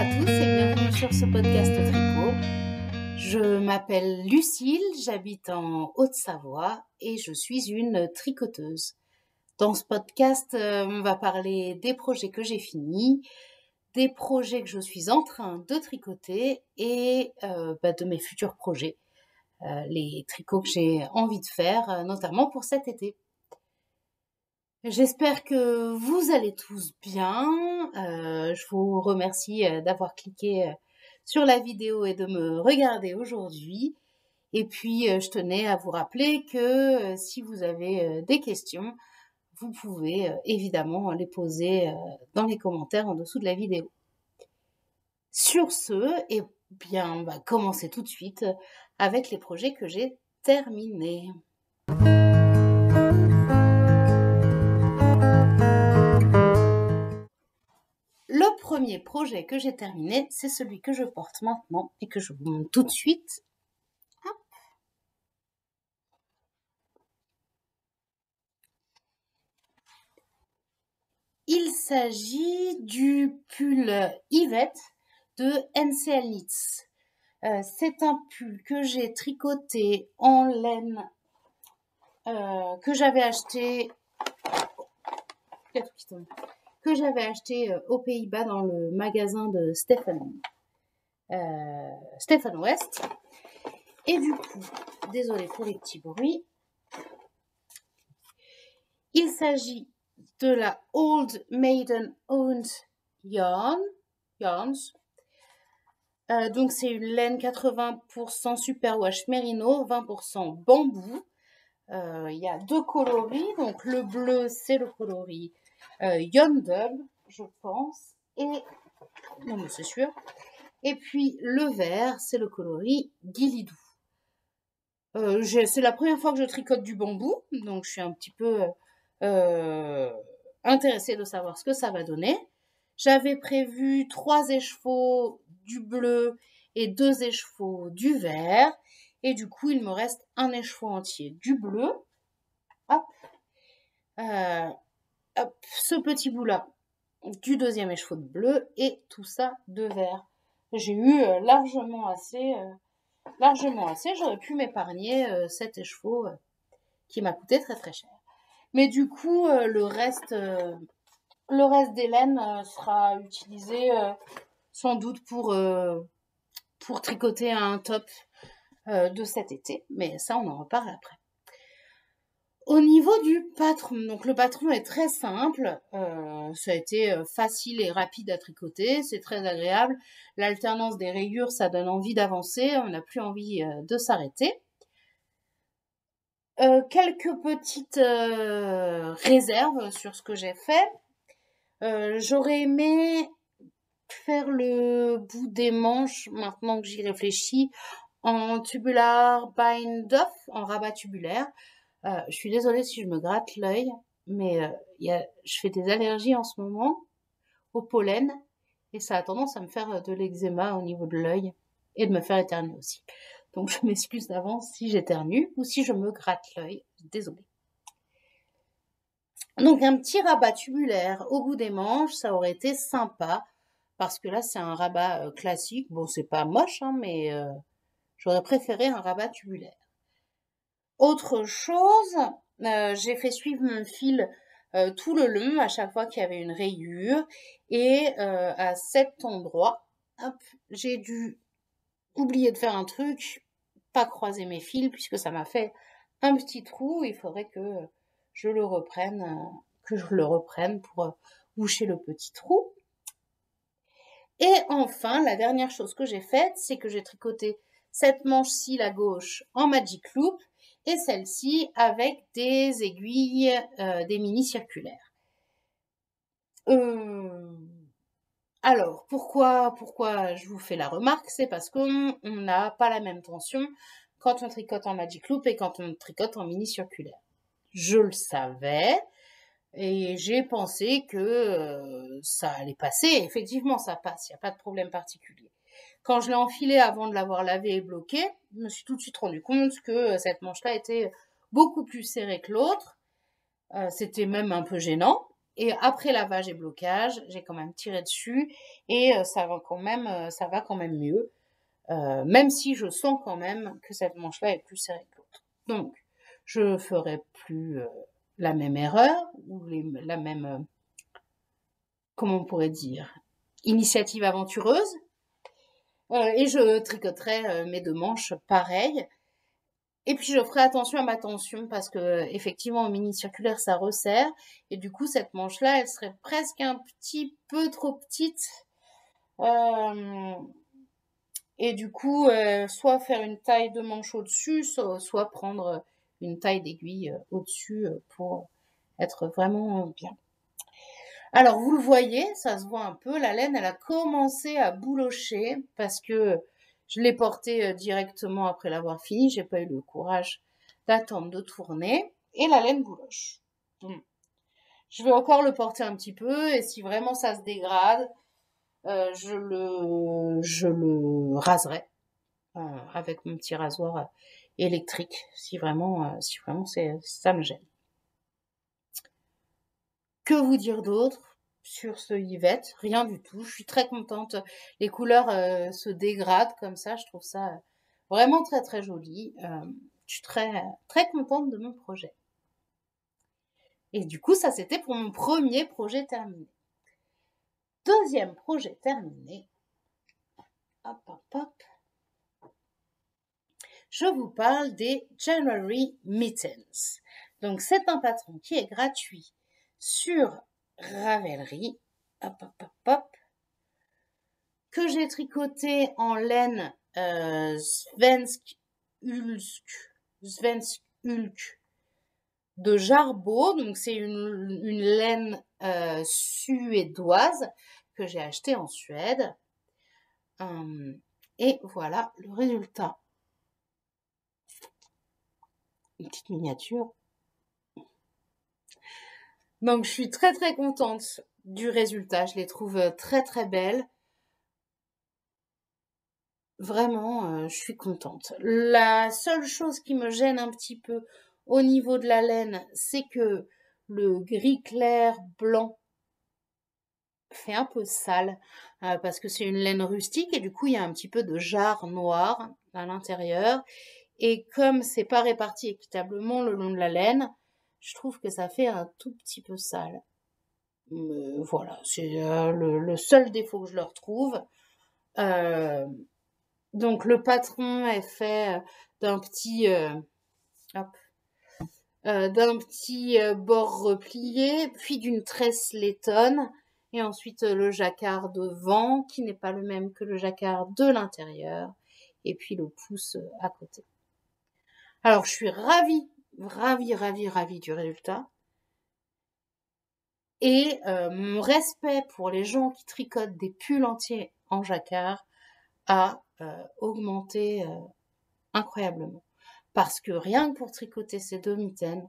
à tous et bienvenue sur ce podcast tricot. Je m'appelle Lucille, j'habite en Haute-Savoie et je suis une tricoteuse. Dans ce podcast, on va parler des projets que j'ai finis, des projets que je suis en train de tricoter et de mes futurs projets, les tricots que j'ai envie de faire, notamment pour cet été. J'espère que vous allez tous bien. Je vous remercie d'avoir cliqué sur la vidéo et de me regarder aujourd'hui. Et puis, je tenais à vous rappeler que si vous avez des questions, vous pouvez évidemment les poser dans les commentaires en dessous de la vidéo. Sur ce, on va commencer tout de suite avec les projets que j'ai terminés. Le premier projet que j'ai terminé, c'est celui que je porte maintenant et que je vous montre tout de suite. Hop. Il s'agit du pull Yvette de NCL Knits. C'est un pull que j'ai tricoté en laine, que j'avais acheté aux Pays-Bas dans le magasin de Stephen West. Et du coup, désolée pour les petits bruits, il s'agit de la Old Maiden Owned Yarns. Donc c'est une laine 80% superwash mérino, 20% bambou. Il y a deux coloris, donc le bleu c'est le coloris Yondub, je pense, non mais c'est sûr. Et puis le vert c'est le coloris Guilidou. C'est la première fois que je tricote du bambou, donc je suis un petit peu intéressée de savoir ce que ça va donner. J'avais prévu 3 écheveaux du bleu et 2 écheveaux du vert. Et du coup, il me reste un écheveau entier du bleu. Hop. Ce petit bout-là du deuxième écheveau de bleu et tout ça de vert. J'ai eu largement assez. J'aurais pu m'épargner cet écheveau qui m'a coûté très très cher. Mais du coup, le reste des laines sera utilisé sans doute pour tricoter un top de cet été. Mais ça, on en reparle après. Au niveau du patron, donc le patron est très simple. Ça a été facile et rapide à tricoter. C'est très agréable. L'alternance des rayures, ça donne envie d'avancer. On n'a plus envie de s'arrêter. Quelques petites réserves sur ce que j'ai fait. J'aurais aimé faire le bout des manches, maintenant que j'y réfléchis, en tubular bind off, en rabat tubulaire. Je suis désolée si je me gratte l'œil, mais je fais des allergies en ce moment au pollen et ça a tendance à me faire de l'eczéma au niveau de l'œil et de me faire éternuer aussi. Donc je m'excuse d'avance si j'éternue ou si je me gratte l'œil. Désolée. Donc un petit rabat tubulaire au bout des manches, ça aurait été sympa parce que là c'est un rabat classique. Bon, c'est pas moche, hein, mais j'aurais préféré un rabat tubulaire. Autre chose, j'ai fait suivre mon fil tout le long à chaque fois qu'il y avait une rayure et à cet endroit, hop, j'ai dû oublier de faire un truc, pas croiser mes fils puisque ça m'a fait un petit trou. Il faudrait que je le reprenne pour boucher le petit trou. Et enfin, la dernière chose que j'ai faite, c'est que j'ai tricoté cette manche-ci, la gauche, en Magic Loop et celle-ci avec des aiguilles, des mini circulaires. Alors, pourquoi je vous fais la remarque? C'est parce qu'on n'a pas la même tension quand on tricote en Magic Loop et quand on tricote en mini circulaire. Je le savais et j'ai pensé que ça allait passer. Effectivement, ça passe, il n'y a pas de problème particulier. Quand je l'ai enfilé avant de l'avoir lavé et bloqué, je me suis tout de suite rendu compte que cette manche-là était beaucoup plus serrée que l'autre. C'était même un peu gênant. Et après lavage et blocage, j'ai quand même tiré dessus et ça va quand même mieux. Même si je sens quand même que cette manche-là est plus serrée que l'autre. Donc, je ferai plus la même erreur ou la même, comment on pourrait dire, initiative aventureuse. Et je tricoterai mes 2 manches pareilles. Et puis je ferai attention à ma tension parce que effectivement au mini circulaire ça resserre et du coup cette manche-là elle serait presque un petit peu trop petite. Et du coup, soit faire une taille de manche au-dessus, soit prendre une taille d'aiguille au-dessus pour être vraiment bien. Alors, vous le voyez, ça se voit un peu, la laine, elle a commencé à boulocher parce que je l'ai portée directement après l'avoir fini. J'ai pas eu le courage d'attendre de tourner et la laine bouloche. Je vais encore le porter un petit peu et si vraiment ça se dégrade, je le raserai avec mon petit rasoir électrique si vraiment ça me gêne. Que vous dire d'autre sur ce Yvette? Rien du tout. Je suis très contente. Les couleurs se dégradent comme ça. Je trouve ça vraiment très très joli. Je suis très très contente de mon projet. Et du coup, ça c'était pour mon premier projet terminé. Deuxième projet terminé. Hop, hop, hop. Je vous parle des January Mittens. Donc, c'est un patron qui est gratuit sur Ravelry. Hop, hop, hop, hop. Que j'ai tricoté en laine Svensk Hulk de Jarbo. Donc, c'est une laine suédoise que j'ai achetée en Suède. Et voilà le résultat. Une petite miniature. Donc, je suis très très contente du résultat. Je les trouve très très belles. Vraiment, je suis contente. La seule chose qui me gêne un petit peu au niveau de la laine, c'est que le gris clair blanc fait un peu sale parce que c'est une laine rustique et du coup, il y a un petit peu de jarre noir à l'intérieur. Et comme c'est pas réparti équitablement le long de la laine, je trouve que ça fait un tout petit peu sale. Voilà, c'est le seul défaut que je leur trouve. Donc le patron est fait d'un petit bord replié, puis d'une tresse laitonne, et ensuite le jacquard devant, qui n'est pas le même que le jacquard de l'intérieur, et puis le pouce à côté. Alors je suis ravie du résultat. Et mon respect pour les gens qui tricotent des pulls entiers en jacquard a augmenté incroyablement. Parce que rien que pour tricoter ces 2 mitaines,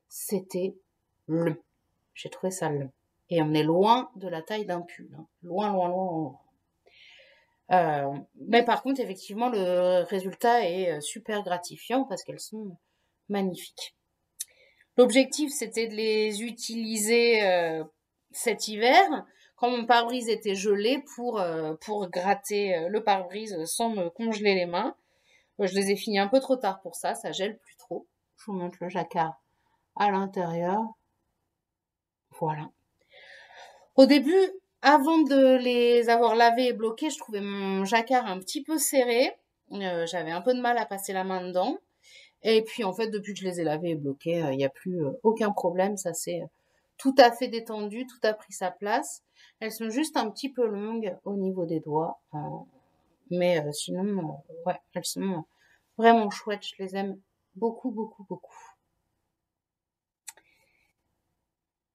c'était long. J'ai trouvé ça long. Et on est loin de la taille d'un pull. Hein. Loin, loin, loin, loin. Mais par contre, effectivement, le résultat est super gratifiant parce qu'elles sont magnifiques. L'objectif, c'était de les utiliser cet hiver, quand mon pare-brise était gelé, pour gratter le pare-brise sans me congeler les mains. Je les ai finis un peu trop tard pour ça, ça gèle plus trop. Je vous montre le jacquard à l'intérieur. Voilà. Au début, avant de les avoir lavés et bloqués, je trouvais mon jacquard un petit peu serré. J'avais un peu de mal à passer la main dedans. Et puis en fait, depuis que je les ai lavés et bloqués, il n'y a plus aucun problème. Ça s'est tout à fait détendu, tout a pris sa place. Elles sont juste un petit peu longues au niveau des doigts. Mais sinon, ouais, elles sont vraiment chouettes. Je les aime beaucoup, beaucoup, beaucoup.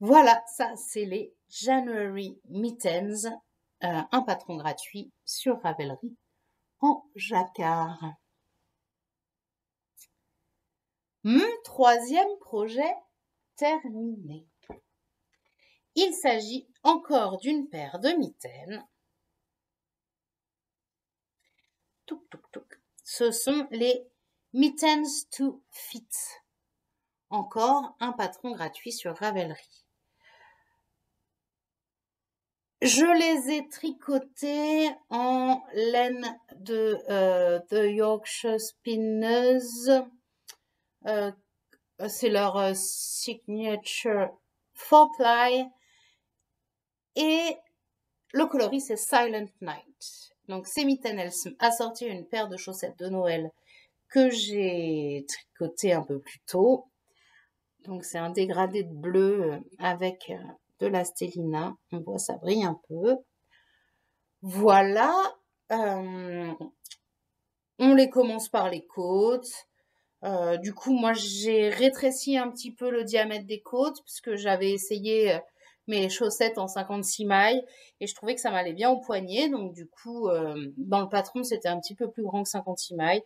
Voilà, ça c'est les January Mittens, un patron gratuit sur Ravelry en jacquard. Mon troisième projet terminé. Il s'agit encore d'une paire de mitaines. Touc, touc, touc. Ce sont les Mittens to Fit. Encore un patron gratuit sur Ravelry. Je les ai tricotés en laine de Yorkshire Spinners. C'est leur signature 4-ply. Et le coloris, c'est Silent Night. Donc, Semiten, elle a sorti une paire de chaussettes de Noël que j'ai tricoté un peu plus tôt. Donc, c'est un dégradé de bleu avec de la stélina. On voit, ça brille un peu. Voilà. On les commence par les côtes. Du coup, moi, j'ai rétréci un petit peu le diamètre des côtes parce que j'avais essayé mes chaussettes en 56 mailles et je trouvais que ça m'allait bien au poignet. Donc, du coup, dans le patron, c'était un petit peu plus grand que 56 mailles.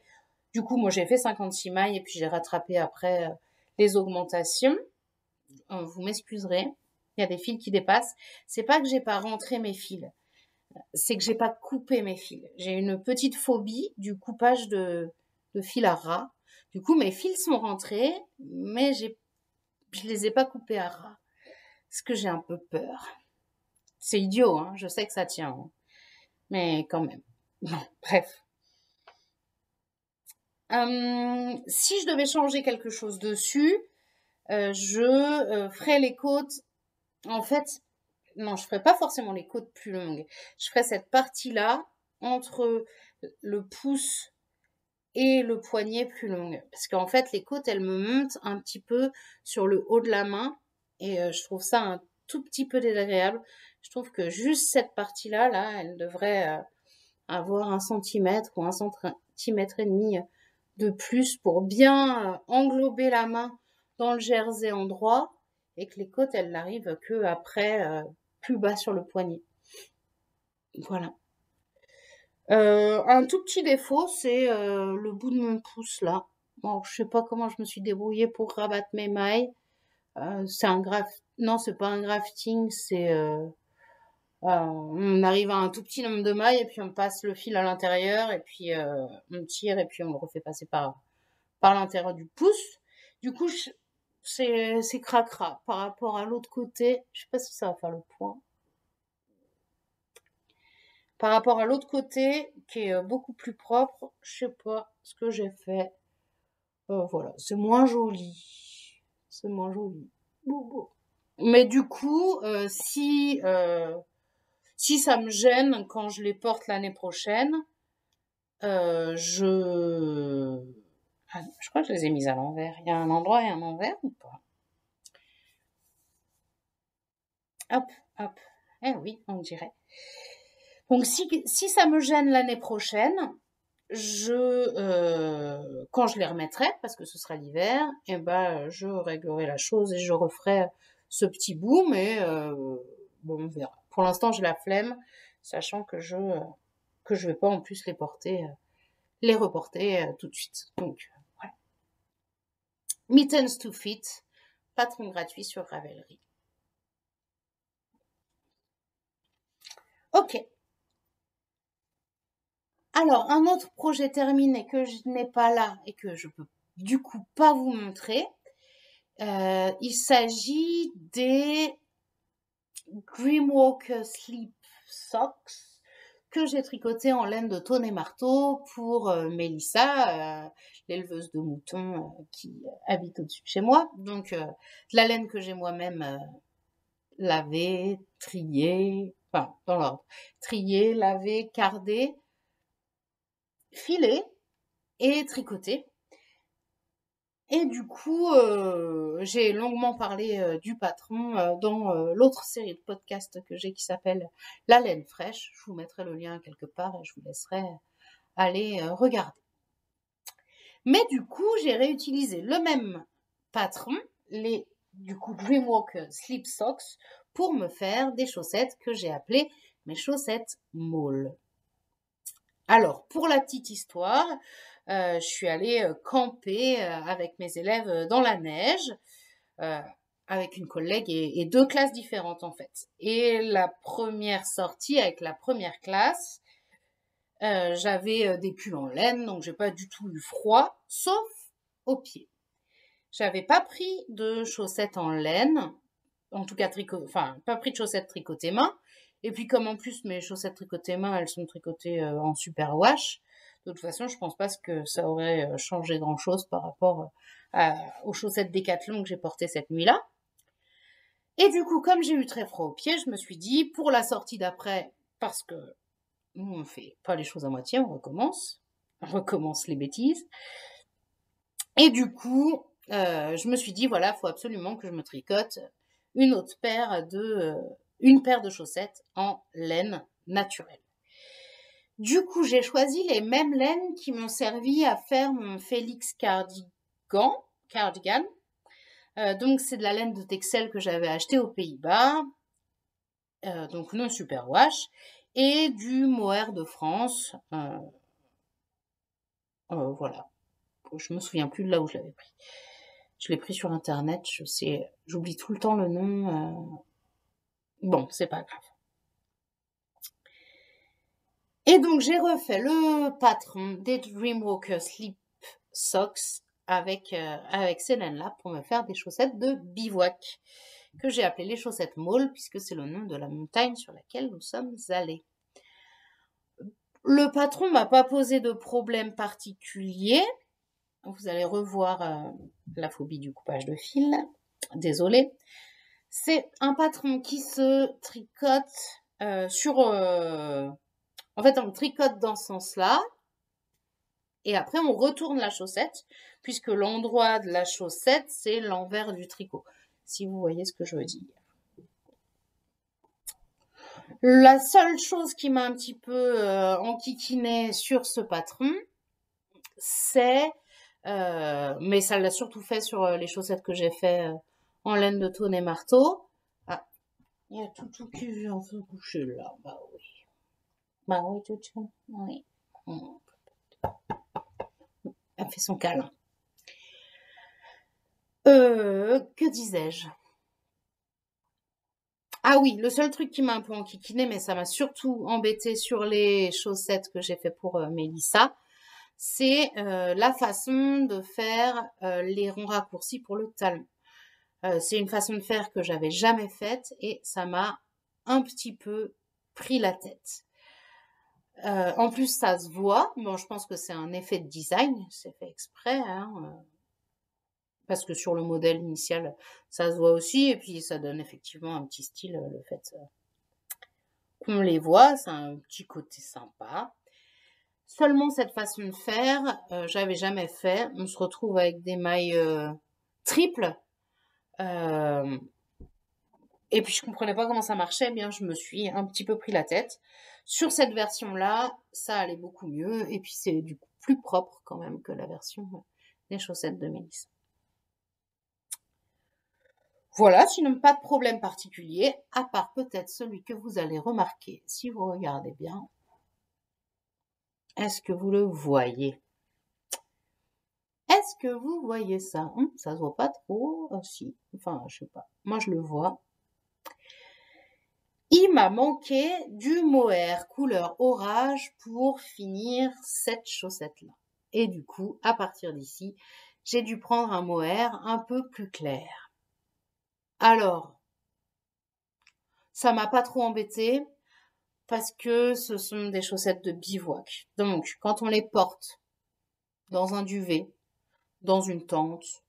Du coup, moi, j'ai fait 56 mailles et puis j'ai rattrapé après les augmentations. Vous m'excuserez, il y a des fils qui dépassent. C'est pas que j'ai pas rentré mes fils, c'est que j'ai pas coupé mes fils. J'ai une petite phobie du coupage de fil à ras. Du coup, mes fils sont rentrés, mais je les ai pas coupés à ras. Parce que j'ai un peu peur. C'est idiot, hein, je sais que ça tient, hein, mais quand même. Bon, bref. Si je devais changer quelque chose dessus, je ferais les côtes. En fait, non, je ferais pas forcément les côtes plus longues. Je ferais cette partie-là entre le pouce et le poignet plus longue. Parce qu'en fait, les côtes, elles me montent un petit peu sur le haut de la main et je trouve ça un tout petit peu désagréable. Je trouve que juste cette partie-là, là, elle devrait avoir 1 centimètre ou 1 centimètre et demi de plus pour bien englober la main dans le jersey en droit et que les côtes, elles n'arrivent que après, plus bas sur le poignet. Voilà. Un tout petit défaut, c'est le bout de mon pouce là. Bon, je sais pas comment je me suis débrouillée pour rabattre mes mailles. C'est un non, c'est pas un grafting, c'est on arrive à un tout petit nombre de mailles et puis on passe le fil à l'intérieur et puis on tire et puis on le refait passer par l'intérieur du pouce. Du coup, c'est cracra par rapport à l'autre côté. Je sais pas si ça va faire le point. Par rapport à l'autre côté, qui est beaucoup plus propre, je sais pas ce que j'ai fait. Voilà, c'est moins joli. C'est moins joli. Mais du coup, si ça me gêne quand je les porte l'année prochaine, je crois que je les ai mises à l'envers. Il y a un endroit et un envers ou pas? Hop, hop. Eh oui, on dirait. Donc si ça me gêne l'année prochaine, quand je les remettrai, parce que ce sera l'hiver, et ben je réglerai la chose et je referai ce petit bout, mais bon, on verra. Pour l'instant, j'ai la flemme, sachant que je vais pas en plus les reporter tout de suite. Donc voilà. Mittens to Fit, patron gratuit sur Ravelry. Ok. Alors, un autre projet terminé que je n'ai pas là et que je peux du coup pas vous montrer, il s'agit des Dreamwalker Sleep Socks que j'ai tricoté en laine de Tône et Marteau pour Mélissa, l'éleveuse de moutons qui habite au-dessus de chez moi. Donc, de la laine que j'ai moi-même lavée, triée, enfin, dans l'ordre, triée, lavée, cardée, filée et tricotée. Et du coup, j'ai longuement parlé du patron dans l'autre série de podcasts que j'ai qui s'appelle La laine fraîche. Je vous mettrai le lien quelque part et je vous laisserai aller regarder. Mais du coup, j'ai réutilisé le même patron, les du coup Dreamwalker Sleep Socks, pour me faire des chaussettes que j'ai appelées mes chaussettes maules. Alors, pour la petite histoire, je suis allée camper avec mes élèves dans la neige, avec une collègue et 2 classes différentes en fait. Et la première sortie avec la première classe, j'avais des pulls en laine, donc j'ai pas du tout eu froid, sauf aux pieds. J'avais pas pris de chaussettes en laine, en tout cas pas pris de chaussettes tricotées main, Et puis comme en plus mes chaussettes tricotées main, elles sont tricotées en superwash, de toute façon, je pense pas que ça aurait changé grand-chose par rapport aux chaussettes Décathlon que j'ai portées cette nuit-là. Et du coup, comme j'ai eu très froid aux pieds, je me suis dit, pour la sortie d'après, parce que nous, on fait pas les choses à moitié, on recommence les bêtises. Et du coup, je me suis dit, voilà, faut absolument que je me tricote une paire de chaussettes en laine naturelle. Du coup, j'ai choisi les mêmes laines qui m'ont servi à faire mon Félix cardigan. Donc, c'est de la laine de Texel que j'avais acheté aux Pays-Bas, donc non superwash, et du mohair de France. Voilà. Je me souviens plus de là où je l'avais pris. Je l'ai pris sur internet, j'oublie tout le temps le nom. Bon, c'est pas grave. Et donc j'ai refait le patron des Dreamwalker Sleep Socks avec ces laines-là pour me faire des chaussettes de bivouac que j'ai appelées les chaussettes Maule puisque c'est le nom de la montagne sur laquelle nous sommes allés. Le patron m'a pas posé de problème particulier. Vous allez revoir la phobie du coupage de fil. Désolée. C'est un patron qui se tricote en fait, on tricote dans ce sens-là. Et après, on retourne la chaussette, puisque l'endroit de la chaussette, c'est l'envers du tricot. Si vous voyez ce que je veux dire. La seule chose qui m'a un petit peu enquiquiné sur ce patron, c'est... mais ça l'a surtout fait sur les chaussettes que j'ai fait en laine de Tône et Marteau. Ah, il y a Toutou qui vient se coucher là. Bah oui. Bah oui, Toutou. Oui. Elle fait son câlin. Que disais-je? Ah oui, le seul truc qui m'a un peu enquiquiné, mais ça m'a surtout embêté sur les chaussettes que j'ai fait pour Mélissa, c'est la façon de faire les ronds raccourcis pour le talon. C'est une façon de faire que j'avais jamais faite et ça m'a un petit peu pris la tête. En plus, ça se voit. Bon, je pense que c'est un effet de design, c'est fait exprès, hein, parce que sur le modèle initial, ça se voit aussi, et puis ça donne effectivement un petit style, le fait qu'on les voit, c'est un petit côté sympa. Seulement cette façon de faire, j'avais jamais fait. On se retrouve avec des mailles triples. Et puis je comprenais pas comment ça marchait, eh bien je me suis un petit peu pris la tête. Sur cette version-là, ça allait beaucoup mieux, et puis c'est du coup plus propre quand même que la version des chaussettes de Mélissa. Voilà, sinon pas de problème particulier, à part peut-être celui que vous allez remarquer si vous regardez bien. Est-ce que vous le voyez? Est-ce que vous voyez ça? Ça se voit pas trop, si, enfin je sais pas, moi je le vois. Il m'a manqué du mohair couleur orage pour finir cette chaussette-là. Et du coup, à partir d'ici, j'ai dû prendre un mohair un peu plus clair. Alors, ça m'a pas trop embêté parce que ce sont des chaussettes de bivouac. Donc, quand on les porte dans un duvet, dans une tente,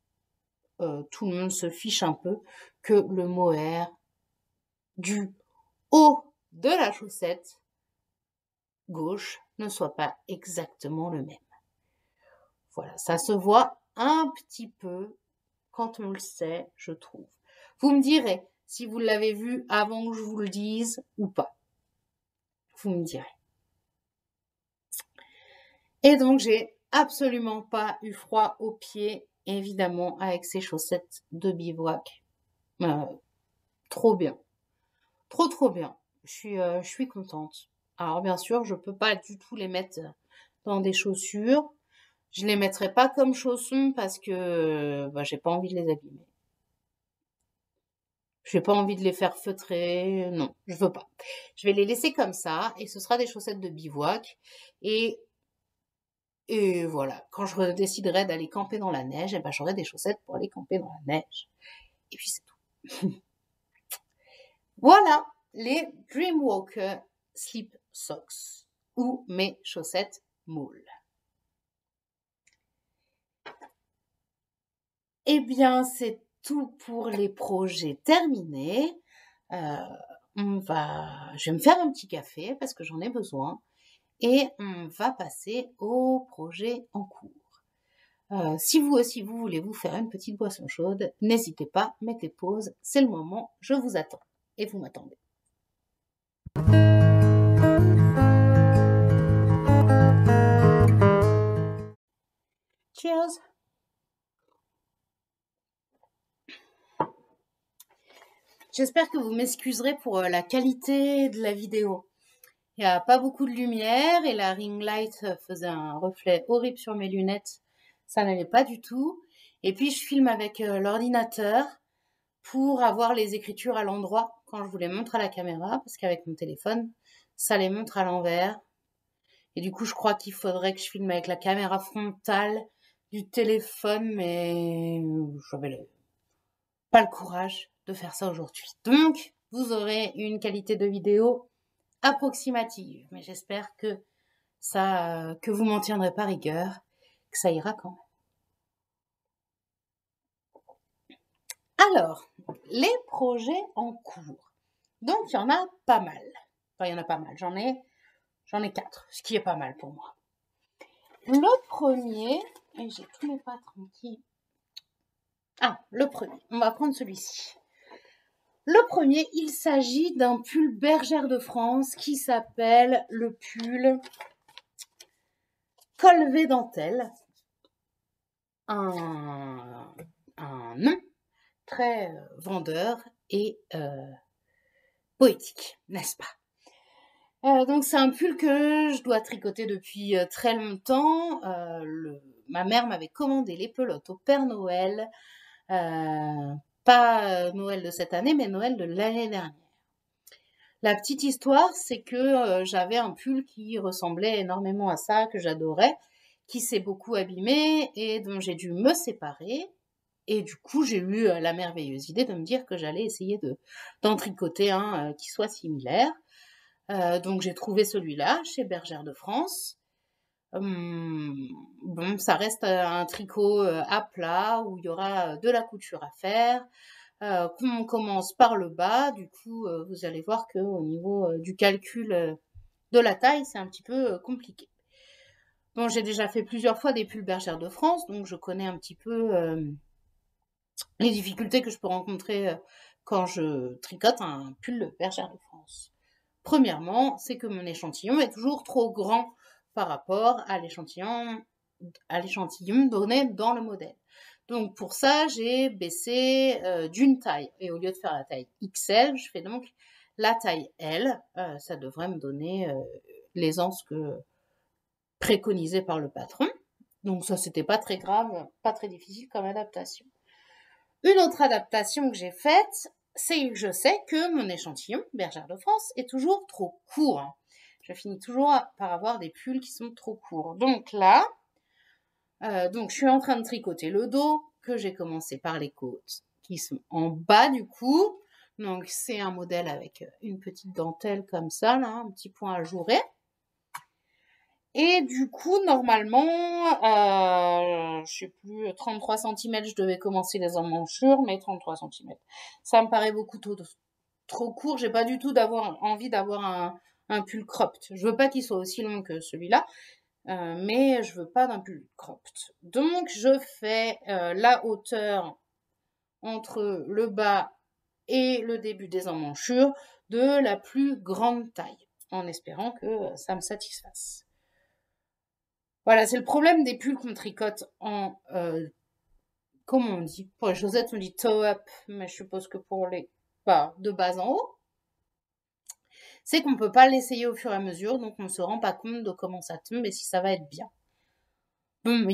tout le monde se fiche un peu que le mohair du haut de la chaussette gauche ne soit pas exactement le même. Voilà, ça se voit un petit peu quand on le sait, je trouve. Vous me direz si vous l'avez vu avant que je vous le dise ou pas. Vous me direz. Et donc, j'ai absolument pas eu froid aux pieds, évidemment, avec ces chaussettes de bivouac. Trop bien. Trop bien. Je suis contente. Alors, bien sûr, je peux pas du tout les mettre dans des chaussures. Je les mettrai pas comme chaussons parce que j'ai pas envie de les abîmer. J'ai pas envie de les faire feutrer. Non, je veux pas. Je vais les laisser comme ça et ce sera des chaussettes de bivouac. Et voilà, quand je déciderai d'aller camper dans la neige, j'aurai des chaussettes pour aller camper dans la neige. Et puis c'est tout. Voilà. les Dreamwalker Sleep Socks ou mes chaussettes moules. Eh bien, c'est tout pour les projets terminés. Je vais me faire un petit café parce que j'en ai besoin et on va passer au projet en cours. Si vous aussi vous voulez vous faire une petite boisson chaude, n'hésitez pas, mettez pause, c'est le moment, je vous attends et vous m'attendez. Cheers! J'espère que vous m'excuserez pour la qualité de la vidéo. Il n'y a pas beaucoup de lumière et la ring light faisait un reflet horrible sur mes lunettes. Ça n'allait pas du tout. Et puis je filme avec l'ordinateur pour avoir les écritures à l'endroit quand je vous les montre à la caméra, parce qu'avec mon téléphone, ça les montre à l'envers. Et du coup, je crois qu'il faudrait que je filme avec la caméra frontale du téléphone, mais j'avais pas le courage de faire ça aujourd'hui. Donc, vous aurez une qualité de vidéo approximative, mais j'espère que vous m'en tiendrez pas rigueur, que ça ira quand même. Alors, les projets en cours. Donc, il y en a pas mal. Enfin, il y en a pas mal. J'en ai 4, ce qui est pas mal pour moi. Le premier, et j'ai tous mes pas tranquilles. Ah, le premier, on va prendre celui-ci. Le premier, il s'agit d'un pull Bergère de France qui s'appelle le pull Colvé Dentelle. Un nom très vendeur et poétique, n'est-ce pas? Donc c'est un pull que je dois tricoter depuis très longtemps. Ma mère m'avait commandé les pelotes au Père Noël. Pas Noël de cette année, mais Noël de l'année dernière. La petite histoire, c'est que j'avais un pull qui ressemblait énormément à ça, que j'adorais, qui s'est beaucoup abîmé et dont j'ai dû me séparer. Et du coup, j'ai eu la merveilleuse idée de me dire que j'allais essayer d'en tricoter un qui soit similaire. Donc j'ai trouvé celui-là chez Bergère de France. Bon, ça reste un tricot à plat où il y aura de la couture à faire. On commence par le bas, du coup, vous allez voir que au niveau du calcul de la taille, c'est un petit peu compliqué. Bon, j'ai déjà fait plusieurs fois des pulls Bergère de France, donc je connais un petit peu les difficultés que je peux rencontrer quand je tricote un pull Bergère de France. Premièrement, c'est que mon échantillon est toujours trop grand par rapport à l'échantillon donné dans le modèle. Donc pour ça, j'ai baissé d'une taille. Et au lieu de faire la taille XL, je fais donc la taille L. Ça devrait me donner l'aisance préconisée par le patron. Donc ça, c'était pas très grave, pas très difficile comme adaptation. Une autre adaptation que j'ai faite, c'est que je sais que mon échantillon, Bergère de France, est toujours trop court. Je finis toujours par avoir des pulls qui sont trop courts. Donc là, je suis en train de tricoter le dos, que j'ai commencé par les côtes, qui sont en bas du cou. Donc c'est un modèle avec une petite dentelle comme ça, là, un petit point ajouré. Et du coup, normalement, je sais plus, 33 cm, je devais commencer les emmanchures, mais 33 cm. Ça me paraît beaucoup trop court. J'ai pas du tout envie d'avoir un pull cropped. Je veux pas qu'il soit aussi long que celui-là, mais je veux pas d'un pull cropped. Donc, je fais la hauteur entre le bas et le début des emmanchures de la plus grande taille, en espérant que ça me satisfasse. Voilà, c'est le problème des pulls qu'on tricote en, comment on dit? Pour les chaussettes, on dit toe-up, mais je suppose que pour les de bas en haut, c'est qu'on peut pas l'essayer au fur et à mesure, donc on se rend pas compte de comment ça tombe et si ça va être bien. Bon,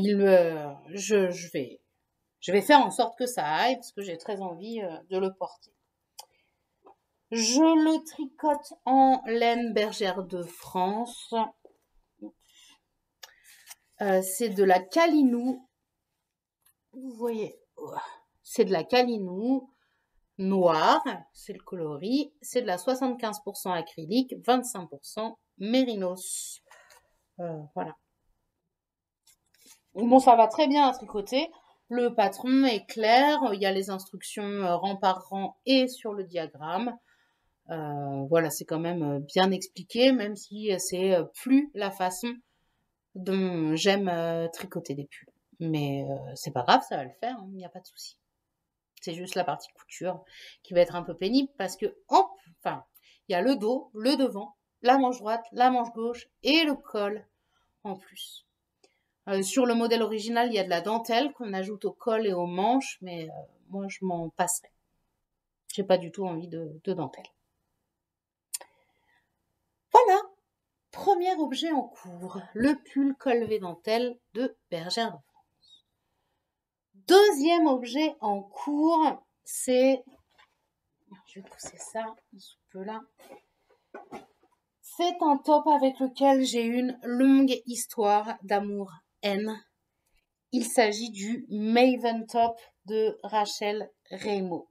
je vais faire en sorte que ça aille, parce que j'ai très envie de le porter. Je le tricote en laine Bergère de France. C'est de la Calinou. Vous voyez, c'est de la Calinou. noir, c'est le coloris, c'est de la 75% acrylique, 25% mérinos. Voilà. Bon, ça va très bien à tricoter. Le patron est clair, il y a les instructions rang par rang et sur le diagramme. Voilà, c'est quand même bien expliqué, même si c'est plus la façon dont j'aime tricoter des pulls. Mais c'est pas grave, ça va le faire, il n'y a pas de souci. C'est juste la partie couture qui va être un peu pénible parce que, enfin, il y a le dos, le devant, la manche droite, la manche gauche et le col en plus. Sur le modèle original, il y a de la dentelle qu'on ajoute au col et aux manches, mais moi, je m'en passerai. J'ai pas du tout envie de dentelle. Voilà, premier objet en cours, le pull col V dentelle de Bergère de France. Deuxième objet en cours, c'est... Je vais pousser ça un peu là. C'est un top avec lequel j'ai une longue histoire d'amour-haine. Il s'agit du Maven Top de Rachel Remo.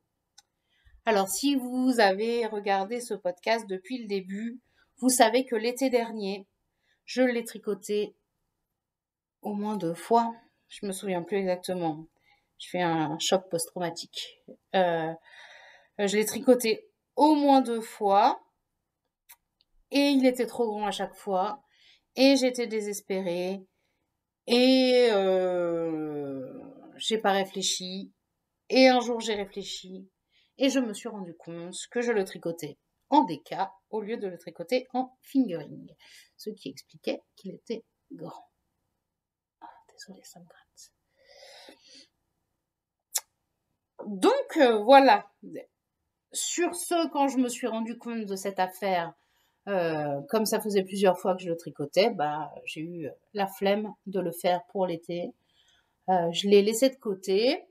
Alors, si vous avez regardé ce podcast depuis le début, vous savez que l'été dernier, je l'ai tricoté au moins 2 fois. Je me souviens plus exactement. Je fais un choc post-traumatique. Je l'ai tricoté au moins 2 fois. Et il était trop grand à chaque fois. Et j'étais désespérée. Et j'ai pas réfléchi. Et un jour, j'ai réfléchi. Et je me suis rendu compte que je le tricotais en déca au lieu de le tricoter en fingering. Ce qui expliquait qu'il était grand. Ah, désolée, ça me gratte. Donc, voilà. Sur ce, quand je me suis rendu compte de cette affaire, comme ça faisait plusieurs fois que je le tricotais, bah, j'ai eu la flemme de le faire pour l'été. Je l'ai laissé de côté.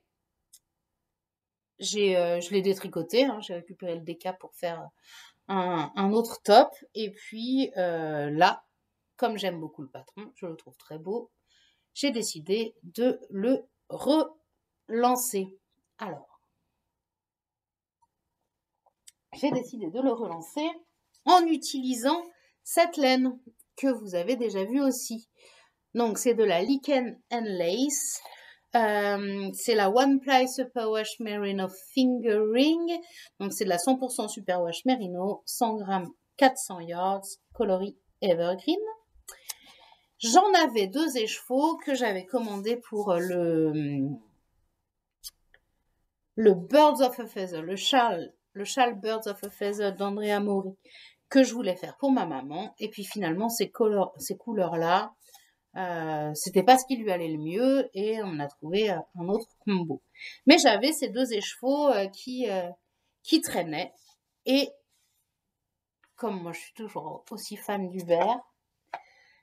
Je l'ai détricoté, hein, j'ai récupéré le déca pour faire un autre top. Et puis là, comme j'aime beaucoup le patron, je le trouve très beau, j'ai décidé de le relancer. Alors, j'ai décidé de le relancer en utilisant cette laine que vous avez déjà vue aussi. Donc, c'est de la Lichen and Lace. C'est la One Ply Superwash Merino Fingering. Donc, c'est de la 100% Superwash Merino, 100 grammes, 400 yards, coloris Evergreen. J'en avais 2 écheveaux que j'avais commandés pour le Birds of a Feather, le châle Birds of a Feather d'Andrea Mori que je voulais faire pour ma maman. Et puis finalement, ces couleurs-là, c'était pas ce qui lui allait le mieux et on a trouvé un autre combo. Mais j'avais ces 2 écheveaux qui traînaient et comme moi je suis toujours aussi fan du vert,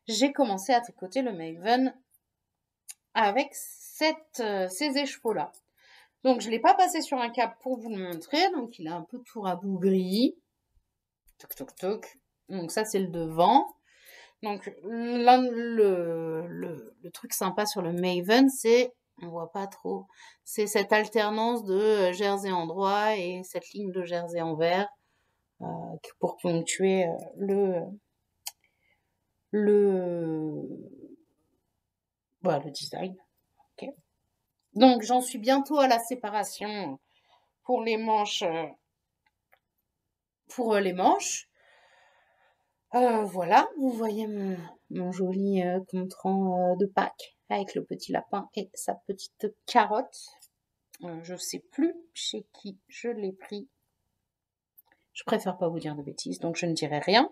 j'ai commencé à tricoter le Maven avec ces écheveaux-là. Donc je l'ai pas passé sur un cap pour vous le montrer, donc il a un peu tout rabougri. Toc toc toc. Donc ça c'est le devant. Donc là, le truc sympa sur le Maven, c'est, on voit pas trop, c'est cette alternance de jersey en droit et cette ligne de jersey en vert pour ponctuer voilà, le design. Okay. Donc j'en suis bientôt à la séparation pour les manches. Voilà, vous voyez mon joli contrant de Pâques avec le petit lapin et sa petite carotte. Je sais plus chez qui je l'ai pris. Je préfère pas vous dire de bêtises, donc je ne dirai rien.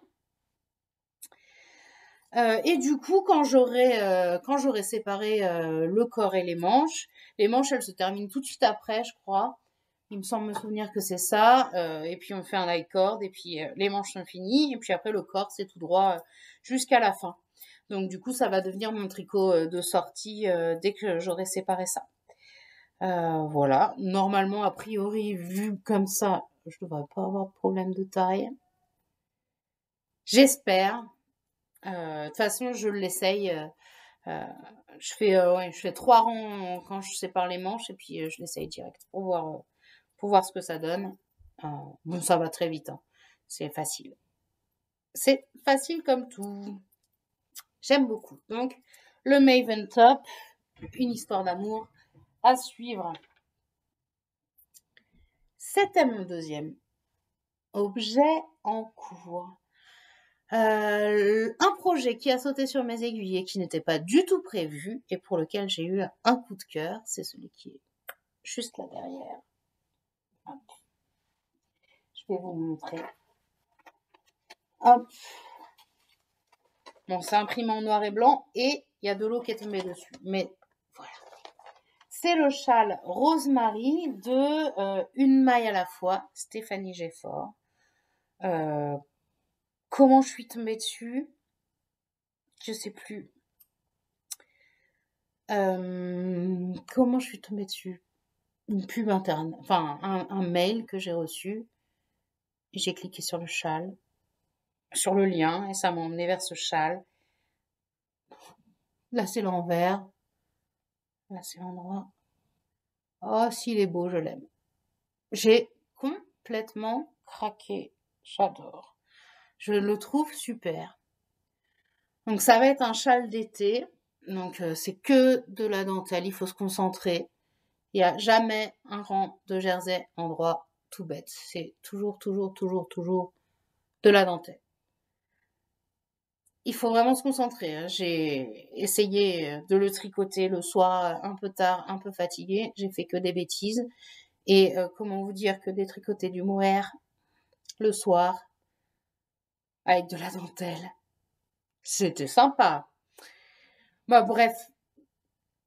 Et du coup, quand j'aurai séparé le corps et les manches elles se terminent tout de suite après, je crois. Il me semble me souvenir que c'est ça. Et puis on fait un high cord et puis les manches sont finies. Et puis après le corps c'est tout droit jusqu'à la fin. Donc du coup ça va devenir mon tricot de sortie dès que j'aurai séparé ça. Voilà. Normalement a priori vu comme ça, je devrais pas avoir de problème de taille. J'espère. De toute façon je l'essaye. Je fais 3 rangs quand je sépare les manches et puis je l'essaye direct pour pour voir ce que ça donne. Bon, ça va très vite, hein. C'est facile. C'est facile comme tout. J'aime beaucoup. Donc, le Maven Top, une histoire d'amour à suivre. C'était mon deuxième objet en cours. Un projet qui a sauté sur mes aiguilles et qui n'était pas du tout prévu et pour lequel j'ai eu un coup de cœur, c'est celui qui est juste là derrière. Hop. Je vais vous montrer. Hop. Bon, c'est imprimé en noir et blanc et il y a de l'eau qui est tombée dessus. Mais voilà. C'est le châle Rosemary de Une maille à la fois, Stéphanie Geffort. Comment je suis tombée dessus? Je sais plus. Comment je suis tombée dessus? Une pub interne, enfin un mail que j'ai reçu. Et j'ai cliqué sur le châle, sur le lien, et ça m'a emmené vers ce châle. Là, c'est l'envers. Là, c'est l'endroit. Oh, s'il est beau, je l'aime. J'ai complètement craqué. J'adore. Je le trouve super. Donc, ça va être un châle d'été. Donc, c'est que de la dentelle. Il faut se concentrer. Il n'y a jamais un rang de jersey en droit tout bête. C'est toujours de la dentelle. Il faut vraiment se concentrer, hein. J'ai essayé de le tricoter le soir, un peu tard, un peu fatiguée. J'ai fait que des bêtises. Et comment vous dire que des tricotés du mohair le soir avec de la dentelle, c'était sympa. Bah bref,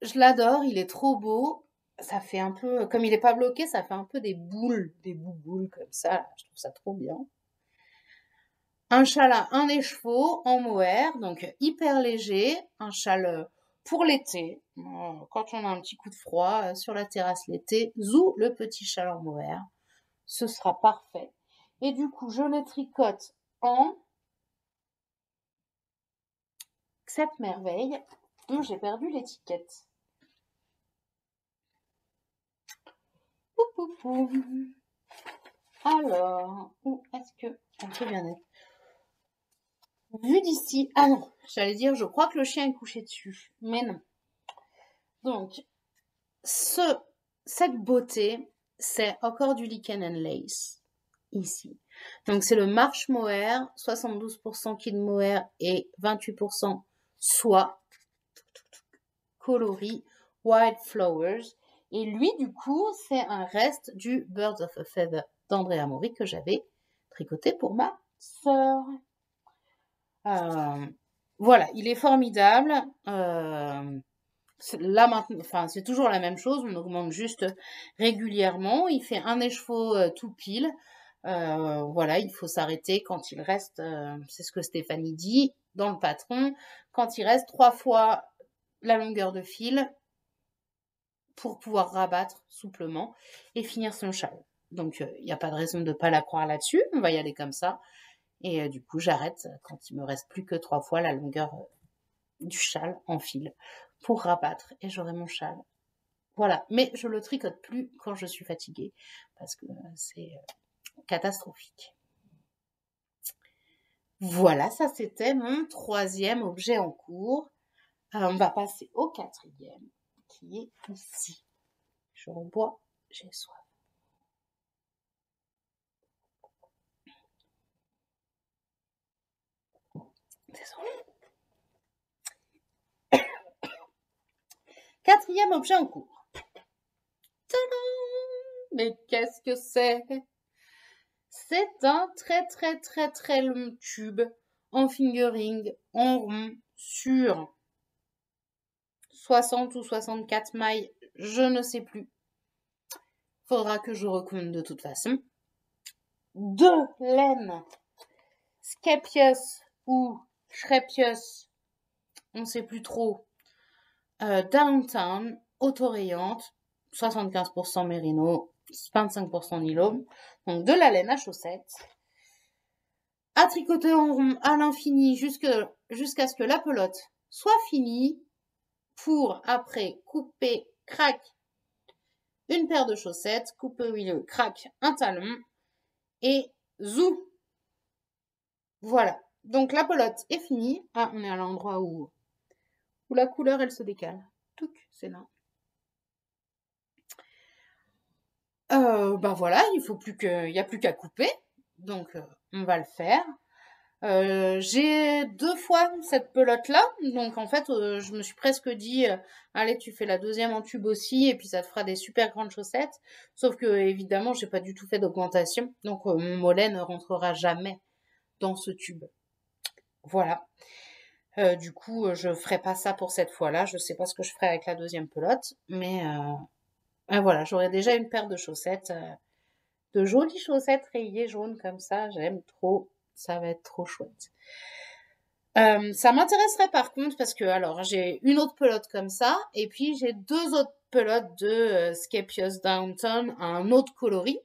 je l'adore, il est trop beau. Ça fait un peu, comme il est pas bloqué, ça fait un peu des bouboules comme ça. Je trouve ça trop bien. Un châle à un écheveau en mohair, donc hyper léger, un châle pour l'été, quand on a un petit coup de froid sur la terrasse l'été, zou le petit châle en mohair, ce sera parfait. Et du coup, je le tricote en cette merveille dont j'ai perdu l'étiquette. Alors, où est-ce que on peut bien être? Vu d'ici, ah non, j'allais dire, je crois que le chien est couché dessus, mais non. Donc, cette beauté, c'est encore du Lichen and Lace, ici. Donc, c'est le Marche Mohair, 72% Kid Mohair et 28% soie, coloris, Wild Flowers. Et lui, du coup, c'est un reste du Birds of a Feather d'Andrea Mori que j'avais tricoté pour ma sœur. Voilà, il est formidable. Là maintenant, enfin c'est toujours la même chose, on augmente juste régulièrement. Il fait un écheveau tout pile. Voilà, il faut s'arrêter quand il reste, c'est ce que Stéphanie dit dans le patron, quand il reste 3 fois la longueur de fil pour pouvoir rabattre souplement et finir son châle. Donc il n'y a pas de raison de ne pas la croire là-dessus, on va y aller comme ça. Et du coup, j'arrête quand il me reste plus que 3 fois la longueur du châle en fil pour rabattre et j'aurai mon châle. Voilà, mais je le tricote plus quand je suis fatiguée parce que c'est catastrophique. Voilà, ça c'était mon troisième objet en cours. On va passer au quatrième qui est ici. Je rebois, j'ai soif. Désolée. Quatrième objet en cours. Tadam! Mais qu'est-ce que c'est? C'est un très long tube en fingering, en rond, sur 60 ou 64 mailles, je ne sais plus. Faudra que je recompte de toute façon. De laine Skepios ou Schrepios, on ne sait plus trop. Downtown, autorayante, 75% mérino, 25% nylon. Donc de la laine à chaussettes. À tricoter en rond à l'infini jusqu'à ce que la pelote soit finie pour après couper, crac, une paire de chaussettes, coupée au milieu, crac, un talon, et zou. Voilà. Donc la pelote est finie. Ah, on est à l'endroit où la couleur, elle se décale. Touc, c'est là. Bah voilà, il n'y a plus qu'à couper. Donc, on va le faire. J'ai 2 fois cette pelote-là, donc en fait, je me suis presque dit, allez, tu fais la deuxième en tube aussi, et puis ça te fera des super grandes chaussettes. Sauf que évidemment, j'ai pas du tout fait d'augmentation, donc mon mollet ne rentrera jamais dans ce tube. Voilà. Du coup, je ferai pas ça pour cette fois-là. Je sais pas ce que je ferai avec la deuxième pelote, mais voilà, j'aurai déjà une paire de chaussettes, de jolies chaussettes rayées jaunes comme ça. J'aime trop. Ça va être trop chouette. Ça m'intéresserait par contre parce que alors j'ai une autre pelote comme ça et puis j'ai 2 autres pelotes de Scapios Downton à un autre coloris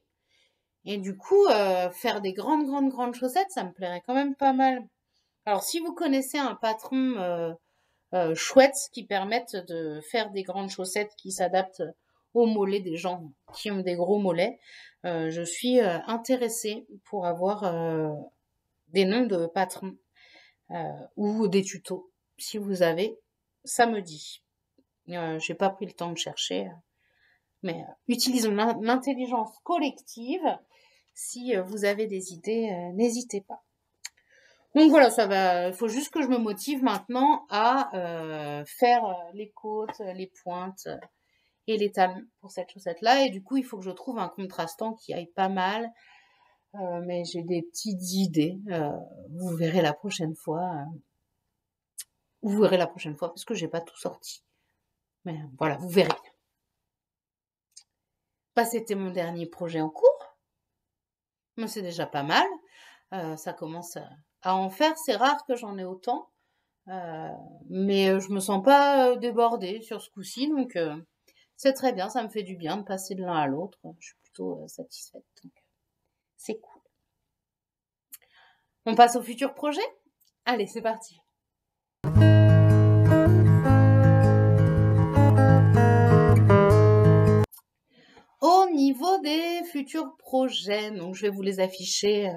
et du coup faire des grandes chaussettes ça me plairait quand même pas mal. Alors si vous connaissez un patron chouette qui permette de faire des grandes chaussettes qui s'adaptent aux mollets des gens qui ont des gros mollets, je suis intéressée pour avoir des noms de patrons ou des tutos, si vous avez, ça me dit. J'ai pas pris le temps de chercher, mais utilisons l'intelligence collective. Si vous avez des idées, n'hésitez pas. Donc voilà, ça va. Il faut juste que je me motive maintenant à faire les côtes, les pointes et les talons pour cette chaussette-là. Et du coup, il faut que je trouve un contrastant qui aille pas mal. Mais j'ai des petites idées. Vous verrez la prochaine fois. Vous verrez la prochaine fois parce que j'ai pas tout sorti. Mais voilà, vous verrez. Bah, c'était mon dernier projet en cours. Mais c'est déjà pas mal. Ça commence à en faire. C'est rare que j'en ai autant. Mais je me sens pas débordée sur ce coup-ci. Donc c'est très bien. Ça me fait du bien de passer de l'un à l'autre. Je suis plutôt satisfaite. Donc c'est cool. On passe au futur projet? Allez, c'est parti. Au niveau des futurs projets, donc je vais vous les afficher.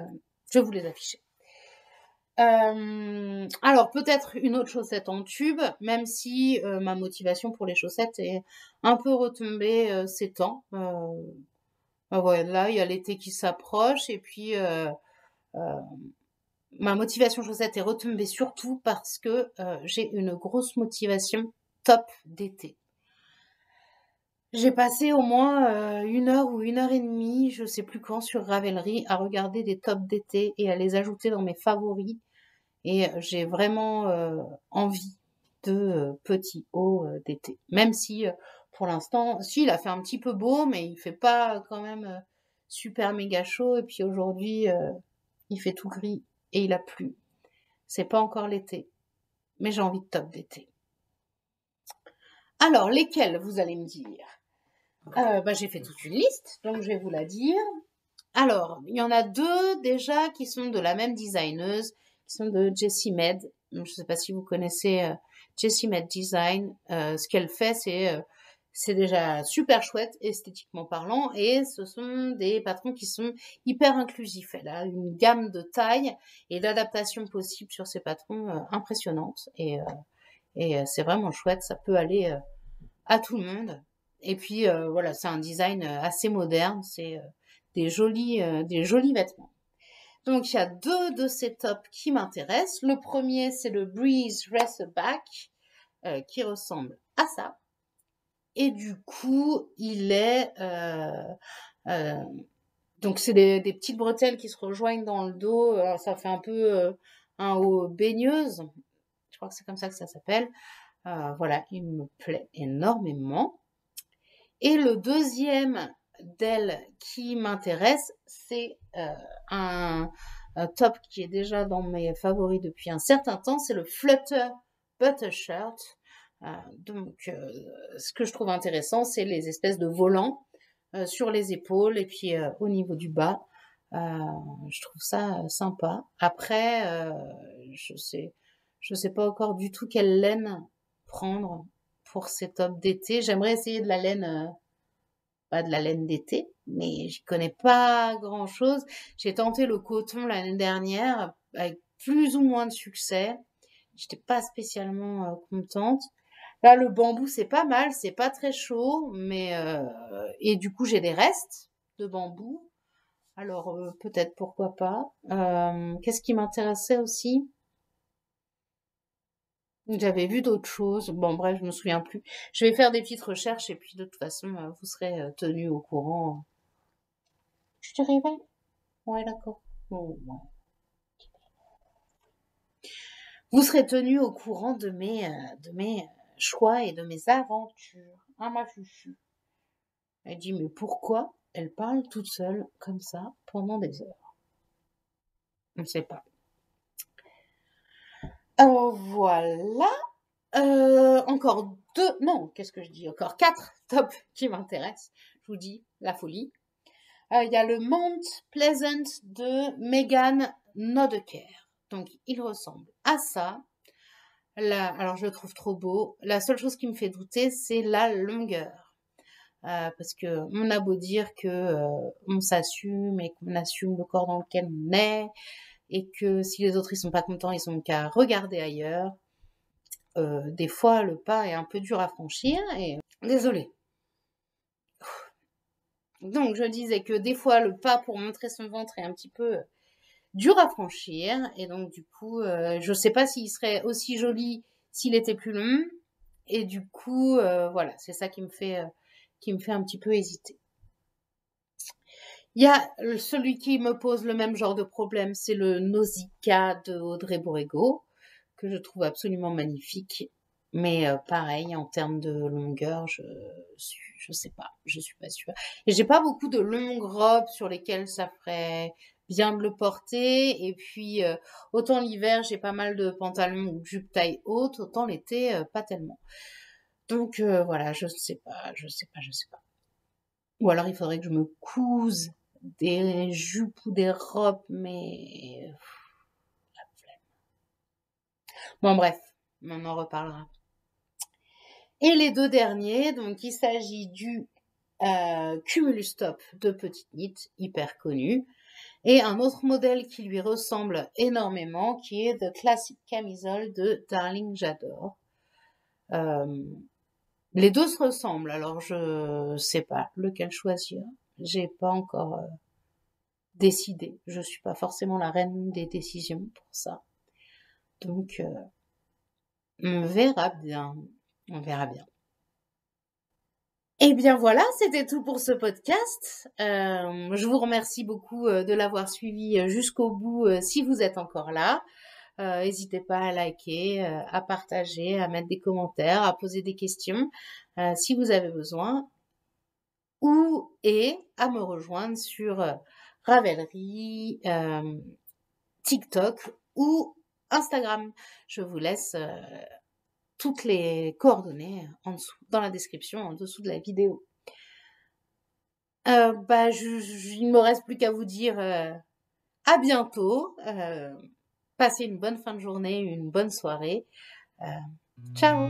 Alors peut-être une autre chaussette en tube, même si ma motivation pour les chaussettes est un peu retombée ces temps. Ouais, là, il y a l'été qui s'approche et puis ma motivation chaussette est retombée surtout parce que j'ai une grosse motivation top d'été. J'ai passé au moins 1 heure ou 1 heure et demie, je sais plus quand, sur Ravelry à regarder des tops d'été et à les ajouter dans mes favoris. Et j'ai vraiment envie de petits hauts d'été. Même si pour l'instant, si il a fait un petit peu beau, mais il fait pas quand même super méga chaud. Et puis aujourd'hui, il fait tout gris et il a plu. C'est pas encore l'été, mais j'ai envie de top d'été. Alors, lesquels, vous allez me dire? Bah, j'ai fait toute une liste, donc je vais vous la dire. Alors, il y en a 2 déjà qui sont de la même designeuse, qui sont de Jessie Med. Je ne sais pas si vous connaissez Jessie Med Design. Ce qu'elle fait, c'est déjà super chouette, esthétiquement parlant, et ce sont des patrons qui sont hyper inclusifs. Elle a une gamme de tailles et d'adaptations possibles sur ces patrons impressionnantes, et c'est vraiment chouette. Ça peut aller à tout le monde. Et puis voilà, c'est un design assez moderne. C'est des jolis vêtements. Donc il y a 2 de ces tops qui m'intéressent. Le premier, c'est le Breeze Racerback qui ressemble à ça. Et du coup, il est donc c'est des petites bretelles qui se rejoignent dans le dos. Alors, ça fait un peu un haut baigneuse. Je crois que c'est comme ça que ça s'appelle. Voilà, il me plaît énormément. Et le deuxième d'elle qui m'intéresse, c'est un top qui est déjà dans mes favoris depuis un certain temps, c'est le Flutter Butter Shirt. Donc, ce que je trouve intéressant, c'est les espèces de volants sur les épaules et puis au niveau du bas. Je trouve ça sympa. Après, je sais pas encore du tout quelle laine prendre pour ces tops d'été. J'aimerais essayer de la laine pas de la laine d'été, mais j'y connais pas grand-chose. J'ai tenté le coton l'année dernière avec plus ou moins de succès. J'étais pas spécialement contente. Là, le bambou, c'est pas mal, c'est pas très chaud, mais et du coup, j'ai des restes de bambou. Alors peut-être pourquoi pas. Qu'est-ce qui m'intéressait aussi? J'avais vu d'autres choses. Bon, bref, je me souviens plus. Je vais faire des petites recherches et puis de toute façon, vous serez tenus au courant. Je te réveille? Ouais, d'accord. Bon, ouais. Vous serez tenus au courant de mes choix et de mes aventures. Ah, ma chouchou. Elle dit, mais pourquoi elle parle toute seule comme ça pendant des heures? On ne sait pas. Voilà. Encore deux, non, qu'est-ce que je dis? Encore quatre tops qui m'intéressent. Je vous dis, la folie. Il y a le Mount Pleasant de Megan Nodeker. Donc, il ressemble à ça. Alors, je le trouve trop beau. La seule chose qui me fait douter, c'est la longueur. Parce que on a beau dire que on s'assume et qu'on assume le corps dans lequel on est, et que si les autres ils sont pas contents, ils ont qu'à regarder ailleurs. Des fois, le pas est un peu dur à franchir et désolée. Donc, je disais que des fois, le pas pour montrer son ventre est un petit peu dur à franchir. Et donc, du coup, je sais pas s'il serait aussi joli s'il était plus long. Et du coup, voilà, c'est ça qui me fait un petit peu hésiter. Il y a celui qui me pose le même genre de problème, c'est le Nausicaa de Audrey Borrego, que je trouve absolument magnifique. Mais pareil, en termes de longueur, je sais pas, je suis pas sûre. Et j'ai pas beaucoup de longues robes sur lesquelles ça ferait bien de le porter. Et puis, autant l'hiver, j'ai pas mal de pantalons ou jupes taille haute, autant l'été, pas tellement. Donc voilà, je sais pas. Ou alors il faudrait que je me couse des jupes ou des robes, mais la flemme. Bon bref, on en reparlera. Et les deux derniers, donc il s'agit du Cumulus Top de Petite Knit, hyper connu, et un autre modèle qui lui ressemble énormément, qui est The Classic Camisole de Darling J'adore. Les deux se ressemblent, alors je sais pas lequel choisir. J'ai pas encore décidé. Je suis pas forcément la reine des décisions pour ça. Donc on verra bien. On verra bien. Eh bien voilà, c'était tout pour ce podcast. Je vous remercie beaucoup de l'avoir suivi jusqu'au bout si vous êtes encore là. N'hésitez pas à liker, à partager, à mettre des commentaires, à poser des questions si vous avez besoin. Et à me rejoindre sur Ravelry, TikTok ou Instagram. Je vous laisse toutes les coordonnées en dessous, dans la description, en dessous de la vidéo. Il ne me reste plus qu'à vous dire à bientôt. Passez une bonne fin de journée, une bonne soirée. Ciao!